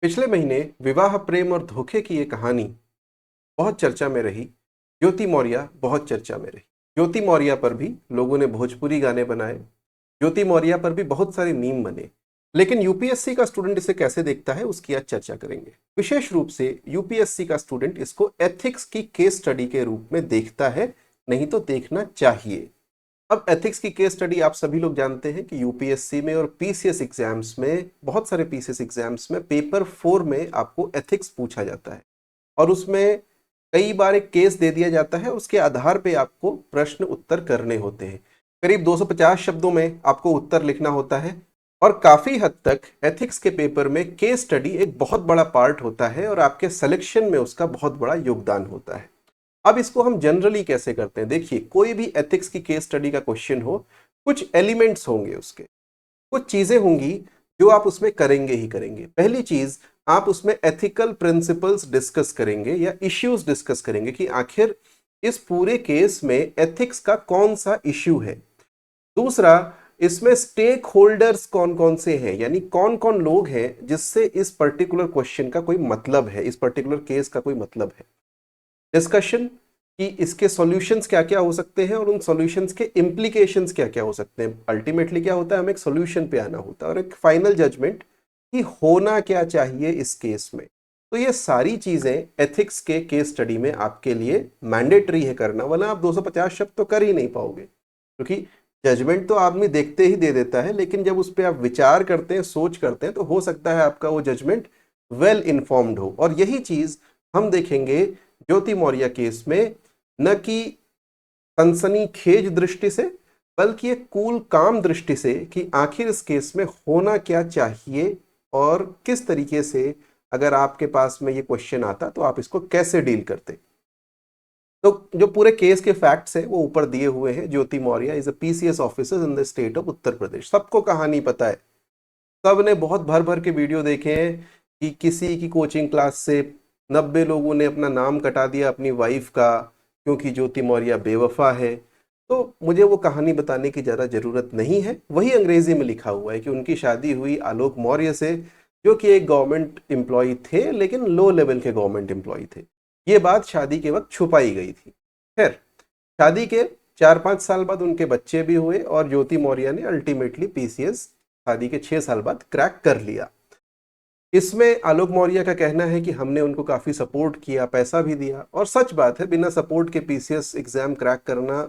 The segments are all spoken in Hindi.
पिछले महीने विवाह प्रेम और धोखे की ये कहानी बहुत चर्चा में रही। ज्योति मौर्य बहुत चर्चा में रही। ज्योति मौर्य पर भी लोगों ने भोजपुरी गाने बनाए। ज्योति मौर्य पर भी बहुत सारे मीम बने। लेकिन यूपीएससी का स्टूडेंट इसे कैसे देखता है उसकी आज चर्चा करेंगे। विशेष रूप से यूपीएससी का स्टूडेंट इसको एथिक्स की केस स्टडी के रूप में देखता है, नहीं तो देखना चाहिए। अब एथिक्स की केस स्टडी आप सभी लोग जानते हैं कि यूपीएससी में और पीसीएस एग्जाम्स में, बहुत सारे पीसीएस एग्जाम्स में पेपर 4 में आपको एथिक्स पूछा जाता है और उसमें कई बार एक केस दे दिया जाता है, उसके आधार पे आपको प्रश्न उत्तर करने होते हैं। करीब 250 शब्दों में आपको उत्तर लिखना होता है और काफी हद तक एथिक्स के पेपर में केस स्टडी एक बहुत बड़ा पार्ट होता है और आपके सिलेक्शन में उसका बहुत बड़ा योगदान होता है। अब इसको हम जनरली कैसे करते हैं, देखिए कोई भी एथिक्स की केस स्टडी का क्वेश्चन हो, कुछ एलिमेंट्स होंगे, उसके कुछ चीजें होंगी जो आप उसमें करेंगे ही करेंगे। पहली चीज, आप उसमें एथिकल प्रिंसिपल्स डिस्कस करेंगे या इश्यूज डिस्कस करेंगे कि आखिर इस पूरे केस में एथिक्स का कौन सा इश्यू है। दूसरा, इसमें स्टेक होल्डर्स कौन कौन से हैं, यानी कौन कौन लोग हैं जिससे इस पर्टिकुलर क्वेश्चन का कोई मतलब है, इस पर्टिकुलर केस का कोई मतलब है। डिस्कशन कि इसके सॉल्यूशंस क्या क्या हो सकते हैं और उन सॉल्यूशंस के इम्प्लीकेशंस क्या क्या हो सकते हैं। अल्टीमेटली क्या होता है, हमें एक सॉल्यूशन पे आना होता है और एक फाइनल जजमेंट कि होना क्या चाहिए इस केस में। तो ये सारी चीजें एथिक्स के केस स्टडी में आपके लिए मैंडेटरी है करना, वरना आप 250 शब्द तो कर ही नहीं पाओगे, क्योंकि जजमेंट तो आदमी देखते ही दे देता है, लेकिन जब उस पर आप विचार करते हैं, सोच करते हैं, तो हो सकता है आपका वो जजमेंट वेल इन्फॉर्म्ड हो। और यही चीज हम देखेंगे ज्योति मौर्य केस में, न कि सनसनीखेज दृष्टि से बल्कि एक कूल काम दृष्टि से कि आखिर इस केस में होना क्या चाहिए और किस तरीके से अगर आपके पास में ये क्वेश्चन आता तो आप इसको कैसे डील करते। तो जो पूरे केस के फैक्ट्स है वो ऊपर दिए हुए हैं। Jyoti Maurya is a PCS officer in the state of Uttar Pradesh. सबको कहानी पता है, सब ने बहुत भर भर के वीडियो देखे हैं कि किसी की कोचिंग क्लास से 90 लोगों ने अपना नाम कटा दिया अपनी वाइफ का, क्योंकि ज्योति मौर्य बेवफा है। तो मुझे वो कहानी बताने की ज़्यादा ज़रूरत नहीं है। वही अंग्रेजी में लिखा हुआ है कि उनकी शादी हुई आलोक मौर्य से, जो कि एक गवर्नमेंट एम्प्लॉय थे, लेकिन लो लेवल के गवर्नमेंट एम्प्लॉय थे। ये बात शादी के वक्त छुपाई गई थी। खैर, शादी के 4-5 साल बाद उनके बच्चे भी हुए और ज्योति मौर्य ने अल्टीमेटली पीसीएस शादी के 6 साल बाद क्रैक कर लिया। इसमें आलोक मौर्य का कहना है कि हमने उनको काफी सपोर्ट किया, पैसा भी दिया, और सच बात है, बिना सपोर्ट के पीसीएस एग्जाम क्रैक करना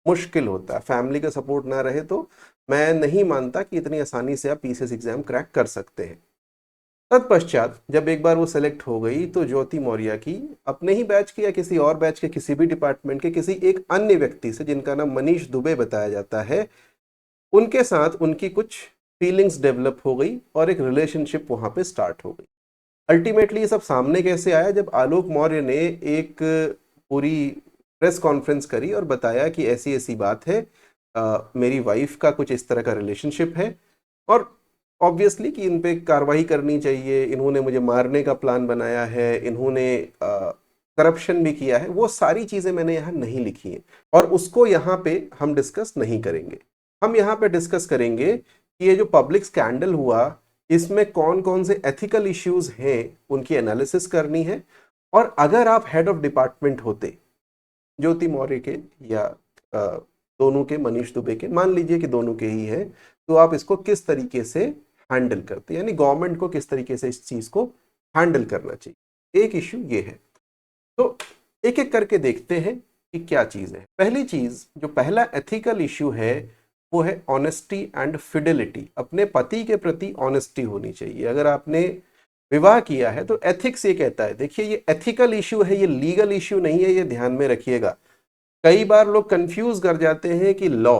मुश्किल होता है। फैमिली का सपोर्ट ना रहे तो मैं नहीं मानता कि इतनी आसानी से आप पीसीएस एग्जाम क्रैक कर सकते हैं। तत्पश्चात जब एक बार वो सेलेक्ट हो गई तो ज्योति मौर्य की अपने ही बैच की या किसी और बैच के किसी भी डिपार्टमेंट के किसी एक अन्य व्यक्ति से, जिनका नाम मनीष दुबे बताया जाता है, उनके साथ उनकी कुछ फीलिंग्स डेवलप हो गई और एक रिलेशनशिप वहां पे स्टार्ट हो गई। अल्टीमेटली ये सब सामने कैसे आया, जब आलोक मौर्य ने एक पूरी प्रेस कॉन्फ्रेंस करी और बताया कि ऐसी ऐसी बात है, मेरी वाइफ का कुछ इस तरह का रिलेशनशिप है और ऑब्वियसली कि इन पे कार्रवाई करनी चाहिए, इन्होंने मुझे मारने का प्लान बनाया है, इन्होंने करप्शन भी किया है। वो सारी चीजें मैंने यहाँ नहीं लिखी हैं और उसको यहाँ पे हम डिस्कस नहीं करेंगे। हम यहाँ पे डिस्कस करेंगे कि ये जो पब्लिक स्कैंडल हुआ, इसमें कौन कौन से एथिकल इश्यूज हैं, उनकी एनालिसिस करनी है। और अगर आप हेड ऑफ डिपार्टमेंट होते ज्योति मौर्य के या दोनों के, मनीष दुबे के, मान लीजिए कि दोनों के ही है, तो आप इसको किस तरीके से हैंडल करते, यानी गवर्नमेंट को किस तरीके से इस चीज को हैंडल करना चाहिए। एक इश्यू ये है। तो एक एक करके देखते हैं कि क्या चीज है। पहली चीज, जो पहला एथिकल इश्यू है, वो है ऑनेस्टी एंड फिडेलिटी। अपने पति के प्रति ऑनेस्टी होनी चाहिए। अगर आपने विवाह किया है तो एथिक्स ये कहता है, देखिए ये एथिकल इश्यू है, ये लीगल इश्यू नहीं है, ये ध्यान में रखिएगा। कई बार लोग कंफ्यूज कर जाते हैं कि लॉ,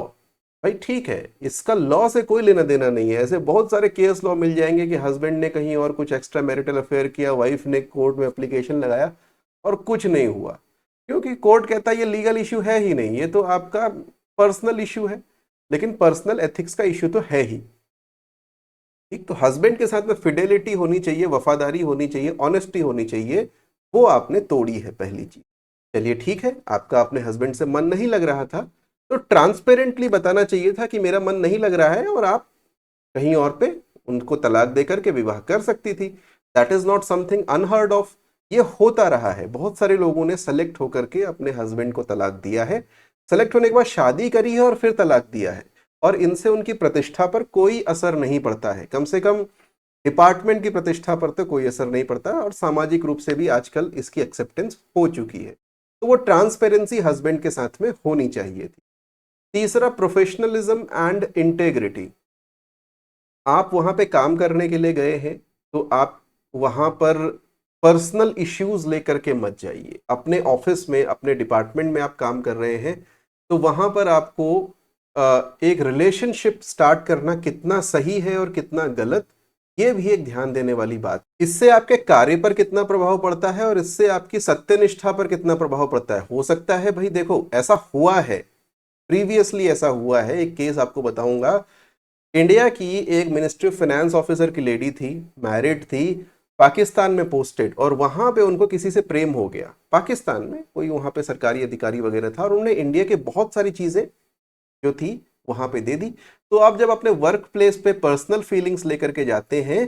भाई ठीक है, इसका लॉ से कोई लेना देना नहीं है। ऐसे बहुत सारे केस लॉ मिल जाएंगे कि हस्बैंड ने कहीं और कुछ एक्स्ट्रा मैरिटल अफेयर किया, वाइफ ने कोर्ट में एप्लीकेशन लगाया और कुछ नहीं हुआ, क्योंकि कोर्ट कहता है ये लीगल इश्यू है ही नहीं, ये तो आपका पर्सनल इश्यू है। लेकिन पर्सनल एथिक्स का इश्यू तो है ही। ठीक, तो हस्बैंड के साथ में फिडेलिटी होनी चाहिए, वफादारी होनी चाहिए, ऑनेस्टी होनी चाहिए, वो आपने तोड़ी है पहली चीज। चलिए ठीक है, आपका अपने हस्बैंड से मन नहीं लग रहा था तो ट्रांसपेरेंटली बताना चाहिए था कि मेरा मन नहीं लग रहा है, और आप कहीं और पे उनको तलाक दे करके विवाह कर सकती थी। That is not something unheard of. ये होता रहा है, बहुत सारे लोगों ने सेलेक्ट होकर के अपने हस्बैंड को तलाक दिया है, सेलेक्ट होने के बाद शादी करी है और फिर तलाक दिया है, और इनसे उनकी प्रतिष्ठा पर कोई असर नहीं पड़ता है। कम से कम डिपार्टमेंट की प्रतिष्ठा पर तो कोई असर नहीं पड़ता, और सामाजिक रूप से भी आजकल इसकी एक्सेप्टेंस हो चुकी है। तो वो ट्रांसपेरेंसी हस्बैंड के साथ में होनी चाहिए थी। तीसरा, प्रोफेशनलिज्म एंड इंटेग्रिटी। आप वहां पे काम करने के लिए गए हैं, तो आप वहां पर पर्सनल इश्यूज लेकर के मत जाइए। अपने ऑफिस में, अपने डिपार्टमेंट में आप काम कर रहे हैं, तो वहां पर आपको एक रिलेशनशिप स्टार्ट करना कितना सही है और कितना गलत, ये भी एक ध्यान देने वाली बात। इससे आपके कार्य पर कितना प्रभाव पड़ता है और इससे आपकी सत्यनिष्ठा पर कितना प्रभाव पड़ता है। हो सकता है भाई, देखो ऐसा हुआ है, प्रीवियसली ऐसा हुआ है, एक केस आपको बताऊंगा। इंडिया की एक मिनिस्ट्री ऑफ फाइनेंस ऑफिसर की लेडी थी, मैरिड थी, पाकिस्तान में पोस्टेड, और वहां पे उनको किसी से प्रेम हो गया। पाकिस्तान में कोई वहां पे सरकारी अधिकारी वगैरह था, और उन्होंने इंडिया के बहुत सारी चीजें जो थी वहां पे दे दी। तो आप जब अपने वर्क प्लेस पे पर्सनल फीलिंग्स लेकर के जाते हैं,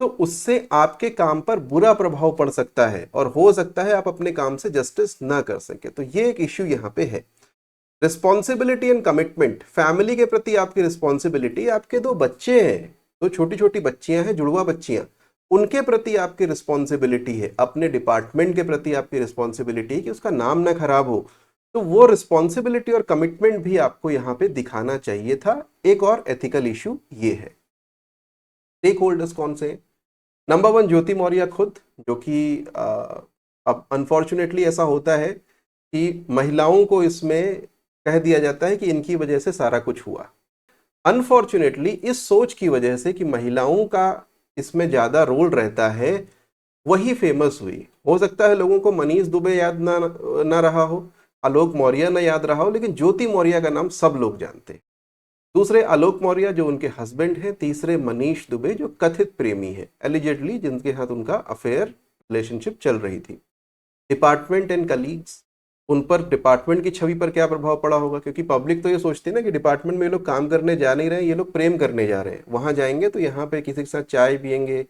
तो उससे आपके काम पर बुरा प्रभाव पड़ सकता है, और हो सकता है आप अपने काम से जस्टिस ना कर सके। तो ये एक इश्यू यहाँ पे है। रिस्पॉन्सिबिलिटी एंड कमिटमेंट, फैमिली के प्रति आपकी रिस्पॉन्सिबिलिटी, आपके दो बच्चे हैं, दो छोटी छोटी बच्चियां हैं, जुड़वा बच्चियां, उनके प्रति आपकी रिस्पॉन्सिबिलिटी है, अपने डिपार्टमेंट के प्रति आपकी रिस्पॉन्सिबिलिटी है कि उसका नाम ना खराब हो। तो वो रिस्पॉन्सिबिलिटी और कमिटमेंट भी आपको यहाँ पे दिखाना चाहिए था। एक और एथिकल इशू ये है। स्टेक होल्डर्स कौन से? नंबर 1, ज्योति मौर्य खुद, जो कि अब अनफॉर्चुनेटली ऐसा होता है कि महिलाओं को इसमें कह दिया जाता है कि इनकी वजह से सारा कुछ हुआ। अनफॉर्चुनेटली इस सोच की वजह से कि महिलाओं का इसमें ज्यादा रोल रहता है, वही फेमस हुई। हो सकता है लोगों को मनीष दुबे याद ना रहा हो, आलोक मौर्य ना याद रहा हो, लेकिन ज्योति मौर्य का नाम सब लोग जानते हैं। दूसरे, आलोक मौर्य जो उनके हस्बैंड हैं। तीसरे, मनीष दुबे जो कथित प्रेमी है, एलिजेडली, जिनके साथ उनका अफेयर रिलेशनशिप चल रही थी। डिपार्टमेंट एंड कलीग्स, उन पर डिपार्टमेंट की छवि पर क्या प्रभाव पड़ा होगा? क्योंकि पब्लिक तो ये सोचती है ना कि डिपार्टमेंट में ये लोग काम करने जा नहीं रहे, ये लोग प्रेम करने जा रहे हैं। वहां जाएंगे तो यहाँ पे किसी के साथ चाय पियेंगे,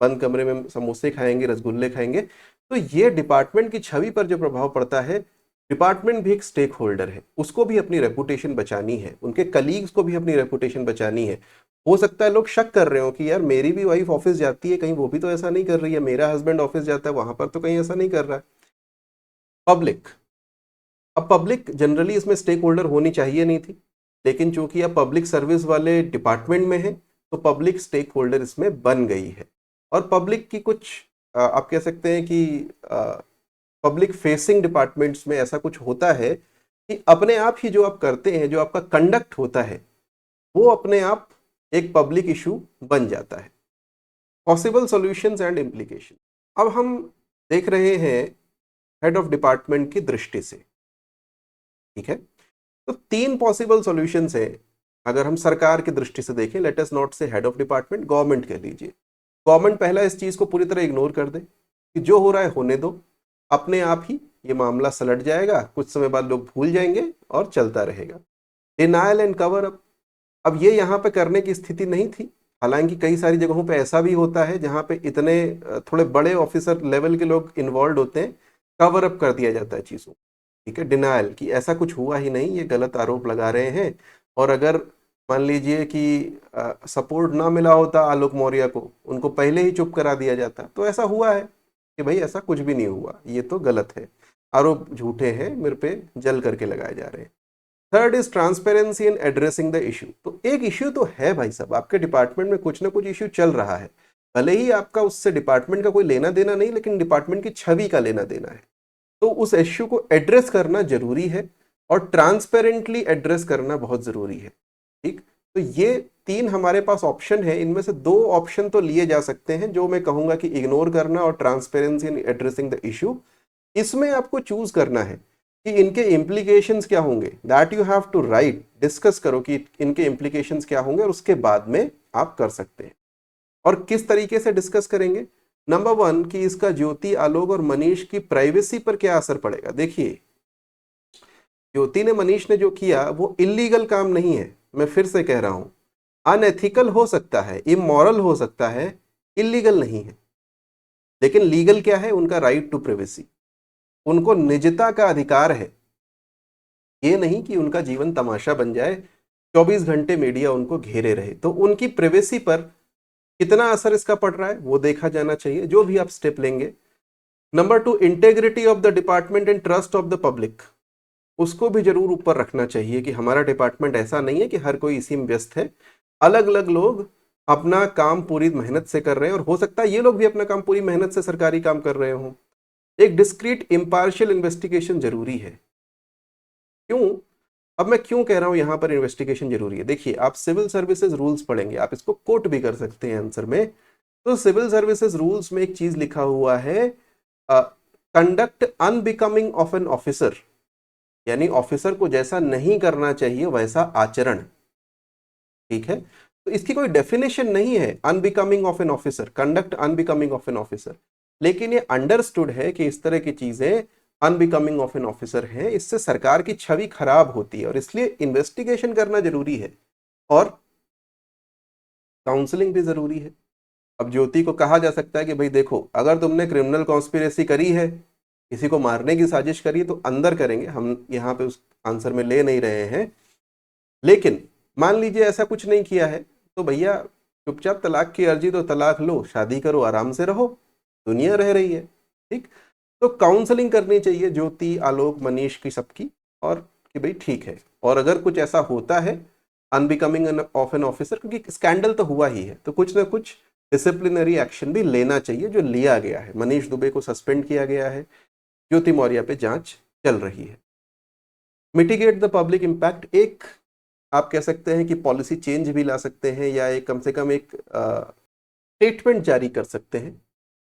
बंद कमरे में समोसे खाएंगे, रसगुल्ले खाएंगे। तो ये डिपार्टमेंट की छवि पर जो प्रभाव पड़ता है, डिपार्टमेंट भी एक स्टेक होल्डर है, उसको भी अपनी रेपुटेशन बचानी है, उनके कलीग्स को भी अपनी रेपुटेशन बचानी है। हो सकता है लोग शक कर रहे हो कि यार मेरी भी वाइफ ऑफिस जाती है, कहीं वो भी तो ऐसा नहीं कर रही है, मेरा हस्बैंड ऑफिस जाता है वहां पर तो कहीं ऐसा नहीं कर रहा है। पब्लिक, अब पब्लिक जनरली इसमें स्टेक होल्डर होनी चाहिए नहीं थी, लेकिन चूंकि अब पब्लिक सर्विस वाले डिपार्टमेंट में है, तो पब्लिक स्टेक होल्डर इसमें बन गई है। और पब्लिक की कुछ आप कह सकते हैं कि पब्लिक फेसिंग डिपार्टमेंट्स में ऐसा कुछ होता है कि अपने आप ही जो आप करते हैं, जो आपका कंडक्ट होता है, वो अपने आप एक पब्लिक इशू बन जाता है। पॉसिबल सॉल्यूशंस एंड इम्प्लीकेशन, अब हम देख रहे हैं हेड ऑफ डिपार्टमेंट की दृष्टि से, ठीक है? तो 3 पॉसिबल सॉल्यूशंस है। अगर हम सरकार की दृष्टि से देखें, लेट अस नॉट से हेड ऑफ डिपार्टमेंट, गवर्नमेंट कह लीजिए। गवर्नमेंट पहला इस चीज को पूरी तरह इग्नोर कर दे कि जो हो रहा है होने दो, अपने आप ही ये मामला सलट जाएगा, कुछ समय बाद लोग भूल जाएंगे और चलता रहेगा। डिनायल एंड कवर अप, अब ये यहाँ पे करने की स्थिति नहीं थी। हालांकि कई सारी जगहों पे ऐसा भी होता है जहाँ पे इतने थोड़े बड़े ऑफिसर लेवल के लोग इन्वॉल्व होते हैं, कवर अप कर दिया जाता है चीज़ों, ठीक है, डिनायल, कि ऐसा कुछ हुआ ही नहीं, ये गलत आरोप लगा रहे हैं। और अगर मान लीजिए कि सपोर्ट ना मिला होता आलोक मौर्य को, उनको पहले ही चुप करा दिया जाता, तो ऐसा हुआ है कि भाई ऐसा कुछ भी नहीं हुआ, ये तो गलत है, आरोप झूठे हैं, मेरे पे जल करके लगाए जा रहे हैं। Third is transparency in addressing the issue, तो एक इश्यू तो है भाई साहब, आपके डिपार्टमेंट में कुछ ना कुछ इश्यू चल रहा है, भले ही आपका उससे डिपार्टमेंट का कोई लेना देना नहीं, लेकिन डिपार्टमेंट की छवि का लेना देना है, तो उस इश्यू को एड्रेस करना जरूरी है, और ट्रांसपेरेंटली एड्रेस करना बहुत जरूरी है, ठीक? तो ये 3 हमारे पास ऑप्शन है, इनमें से 2 ऑप्शन तो लिए जा सकते हैं, जो मैं कहूंगा कि इग्नोर करना और transparency in addressing the issue. इसमें आपको चूज करना है कि इनके इम्प्लीकेशंस क्या होंगे, that you have to write, discuss करो कि इनके इम्प्लीकेशंस क्या होंगे, और उसके बाद में आप कर सकते हैं। और किस तरीके से डिस्कस करेंगे? नंबर 1 कि इसका ज्योति, आलोक और मनीष की प्राइवेसी पर क्या असर पड़ेगा। देखिए, ज्योति ने, मनीष ने जो किया वो इलीगल काम नहीं है, मैं फिर से कह रहा हूं, अनएथिकल हो सकता है, इमोरल हो सकता है, इलीगल नहीं है। लेकिन लीगल क्या है? उनका राइट टू प्राइवेसी, उनको निजता का अधिकार है। ये नहीं कि उनका जीवन तमाशा बन जाए, 24 घंटे मीडिया उनको घेरे रहे। तो उनकी प्राइवेसी पर कितना असर इसका पड़ रहा है वो देखा जाना चाहिए, जो भी आप स्टेप लेंगे। Number 2, integrity of the department and trust of the public, उसको भी जरूर ऊपर रखना चाहिए कि हमारा डिपार्टमेंट ऐसा नहीं है कि हर कोई इसी में व्यस्त है। अलग अलग लोग अपना काम पूरी मेहनत से कर रहे हैं, और हो सकता है ये लोग भी अपना काम पूरी मेहनत से सरकारी काम कर रहे हों। एक डिस्क्रीट इम्पार्शियल इन्वेस्टिगेशन जरूरी है। क्यों? अब मैं क्यों कह रहा हूं यहां पर इन्वेस्टिगेशन जरूरी है? देखिए, आप सिविल सर्विसेज रूल्स पढ़ेंगे, आप इसको कोट भी कर सकते हैं आंसर में। तो सिविल सर्विसेज रूल्स में एक चीज लिखा हुआ है, conduct unbecoming of an officer, यानी ऑफिसर को जैसा नहीं करना चाहिए वैसा आचरण। ठीक है, तो इसकी कोई डेफिनेशन नहीं है unbecoming of an officer, conduct unbecoming of an officer, लेकिन ये अंडरस्टूड है कि इस तरह की चीजें अनबिकमिंग ऑफ एन ऑफिसर है, इससे सरकार की छवि खराब होती है, और इसलिए इन्वेस्टिगेशन करना जरूरी है और काउंसलिंग भी जरूरी है। अब ज्योति को कहा जा सकता है कि भाई देखो, अगर तुमने क्रिमिनल कॉन्स्पिरेसी करी है, किसी को मारने की साजिश करी है, तो अंदर करेंगे, हम यहाँ पे उस आंसर में ले नहीं रहे हैं। लेकिन मान लीजिए ऐसा कुछ नहीं किया है, तो भैया चुपचाप तलाक की अर्जी तो तलाक लो, शादी करो, आराम से रहो, दुनिया रह रही है। ठीक, तो काउंसलिंग करनी चाहिए ज्योति, आलोक, मनीष की, सबकी, और कि भाई ठीक है, और अगर कुछ ऐसा होता है अनबिकमिंग ऑफ एन ऑफिसर, क्योंकि स्कैंडल तो हुआ ही है, तो कुछ ना कुछ डिसिप्लिनरी एक्शन भी लेना चाहिए, जो लिया गया है। मनीष दुबे को सस्पेंड किया गया है, ज्योति मौर्य पे जांच चल रही है। मिटिगेट द पब्लिक इम्पैक्ट, एक आप कह सकते हैं कि पॉलिसी चेंज भी ला सकते हैं, या एक कम से कम एक स्टेटमेंट जारी कर सकते हैं,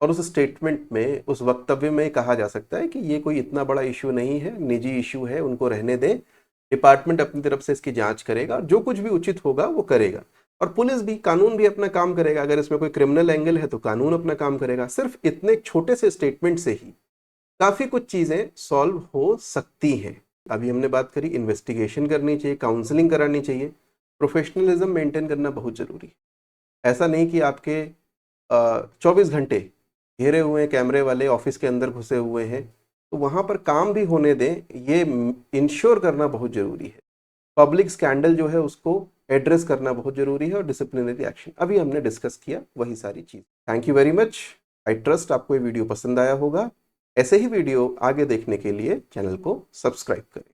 और उस स्टेटमेंट में, उस वक्तव्य में कहा जा सकता है कि ये कोई इतना बड़ा इशू नहीं है, निजी इशू है, उनको रहने दें, डिपार्टमेंट अपनी तरफ से इसकी जांच करेगा, जो कुछ भी उचित होगा वो करेगा, और पुलिस भी, कानून भी अपना काम करेगा। अगर इसमें कोई क्रिमिनल एंगल है तो कानून अपना काम करेगा। सिर्फ इतने छोटे से स्टेटमेंट से ही काफी कुछ चीजें सॉल्व हो सकती हैं। अभी हमने बात करी, इन्वेस्टिगेशन करनी चाहिए, काउंसलिंग करानी चाहिए, प्रोफेशनलिज्म मेंटेन करना बहुत जरूरी है। ऐसा नहीं कि आपके 24 घंटे घेरे हुए हैं कैमरे वाले, ऑफिस के अंदर घुसे हुए हैं, तो वहां पर काम भी होने दें, ये इंश्योर करना बहुत जरूरी है। पब्लिक स्कैंडल जो है उसको एड्रेस करना बहुत जरूरी है, और डिसिप्लिनरी एक्शन अभी हमने डिस्कस किया, वही सारी चीज। Thank you very much. I trust आपको ये वीडियो पसंद आया होगा। ऐसे ही वीडियो आगे देखने के लिए चैनल को सब्सक्राइब करें।